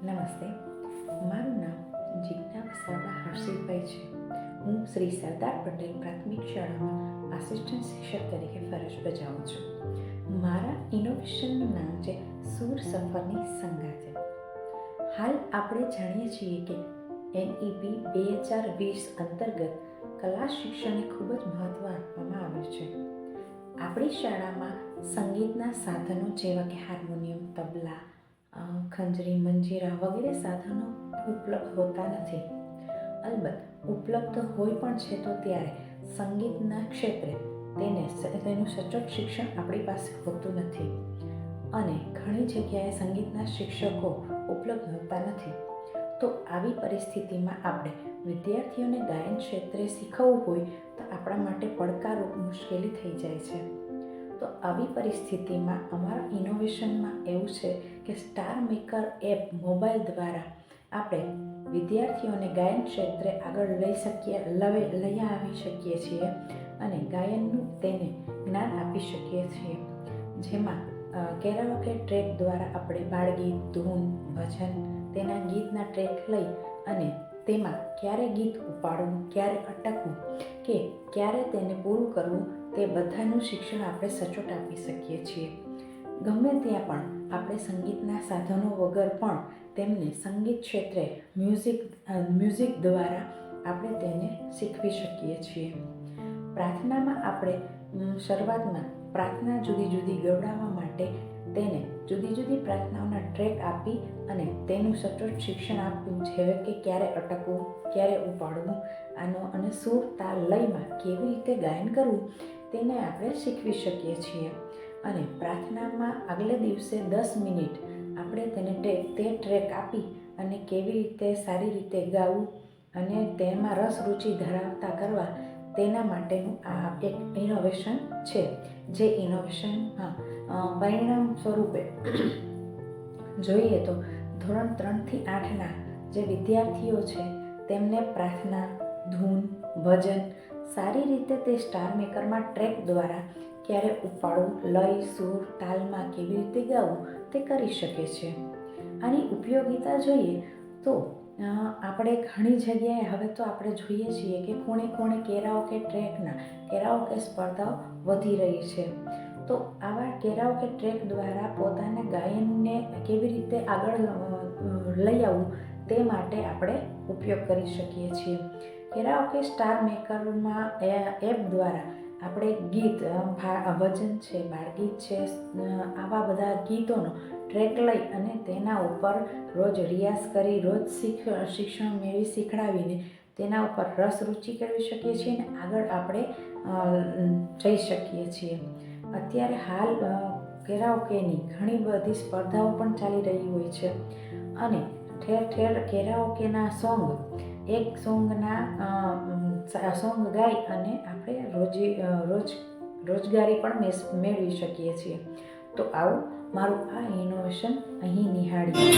નમસ્તે, મારું નામ જીજ્ઞા વસાવા હર્ષિતભાઈ છે. હું શ્રી સરદાર પટેલ પ્રાથમિક શાળામાં આસિસ્ટન્ટ શિક્ષક તરીકે ફરજ બજાવું છું. મારા ઇનોવેશનનું નામ છે સૂર સફરની સંગાથે. હાલ આપણે જાણીએ છીએ કે NEP 2020 અંતર્ગત કલા શિક્ષણને ખૂબ જ મહત્ત્વ આપવામાં આવ્યું છે. આપણી શાળામાં સંગીતના સાધનો જેવા કે હાર્મોનિયમ, તબલા, ખંજરી, મંજીરા વગેરે સાધનો ઉપલબ્ધ હોતા નથી. અલબત્ત ઉપલબ્ધ હોય પણ છે તો ત્યારે સંગીતના ક્ષેત્રે તેનું સચોટ શિક્ષણ આપણી પાસે હોતું નથી અને ઘણી જગ્યાએ સંગીતના શિક્ષકો ઉપલબ્ધ હોતા નથી. તો આવી પરિસ્થિતિમાં આપણે વિદ્યાર્થીઓને ગાયન ક્ષેત્રે શીખવવું હોય તો આપણા માટે પડકારરૂપ મુશ્કેલી થઈ જાય છે. તો આવી પરિસ્થિતિમાં અમારા ઇનોવેશનમાં એવું છે કે સ્ટાર મેકર એપ મોબાઈલ દ્વારા આપણે વિદ્યાર્થીઓને ગાયન ક્ષેત્રે આગળ લઈ આવી શકીએ છીએ અને ગાયનનું તેને જ્ઞાન આપી શકીએ છીએ. જેમાં કેરાઓકે ટ્રેક દ્વારા આપણે બાળગીત, ધૂન, ભજન તેના ગીતના ટ્રેક લઈ અને તેમાં ક્યારે ગીત ઉપાડવું, ક્યારે અટકવું કે ક્યારે તેને પૂરું કરવું તે બધાનું શિક્ષણ આપણે સચોટ આપી શકીએ છીએ. ગમે ત્યાં પણ આપણે સંગીતના સાધનો વગર પણ તેમને સંગીત ક્ષેત્રે મ્યુઝિક દ્વારા આપણે તેને શીખવી શકીએ છીએ. પ્રાર્થનામાં આપણે શરૂઆતમાં પ્રાર્થના જુદી જુદી ગવડાવવા માટે તેને જુદી જુદી પ્રાર્થનાઓના ટ્રેક આપી અને તેનું સચોટ શિક્ષણ આપ્યું છે કે ક્યારે અટકવું, ક્યારે ઉપાડવું અને સુર, તાલ, લયમાં કેવી રીતે ગાયન કરવું તેને આપણે શીખવી શકીએ છીએ. અને પ્રાર્થનામાં આગલે દિવસે 10 મિનિટ આપણે તેને તે ટ્રેક આપી અને કેવી રીતે સારી રીતે ગાવું અને તેમાં રસ રુચિ ધરાવતા કરવા તેના માટેનું આ એક ઇનોવેશન છે. જે ઇનોવેશનમાં પરિણામ સ્વરૂપે જોઈએ તો ધોરણ 3 થી 8ના જે વિદ્યાર્થીઓ છે તેમને પ્રાર્થના, ધૂન, ભજન સારી રીતે તે સ્ટાર મેકરમાં ટ્રેક દ્વારા ક્યારે ઉપાડવું, લય, સૂર, તાલમાં કેવી રીતે ગાવું તે કરી શકે છે. આની ઉપયોગિતા જોઈએ તો આપણે ઘણી જગ્યાએ હવે તો આપણે જોઈએ છીએ કે ખૂણે ખૂણે કેરાઓકે સ્પર્ધાઓ વધી રહી છે. તો આવા કેરાઓકે ટ્રેક દ્વારા પોતાના ગાયનને કેવી રીતે આગળ લઈ આવવું તે માટે આપણે ઉપયોગ કરી શકીએ છીએ. કેરાઓકે સ્ટાર મેકરમાં એપ દ્વારા આપણે ગીત, ભજન છે, બાળગીત છે, આવા બધા ગીતોનો ટ્રેક લઈ અને તેના ઉપર રોજ રિયાઝ કરી, રોજ શિક્ષણ મેળવી શીખડાવીને તેના ઉપર રસ રુચિ કરવી શકીએ છીએ અને આગળ આપણે જઈ શકીએ છીએ. અત્યારે હાલ કેરાઓકેની ઘણી બધી સ્પર્ધાઓ પણ ચાલી રહી હોય છે અને ઠેર ઠેર કેરાઓકેના એક સોંગ ગાઈ અને આપણે રોજગારી પણ મેળવી શકીએ છીએ. તો આવું મારું આ ઇનોવેશન અહીં નિહાળીએ.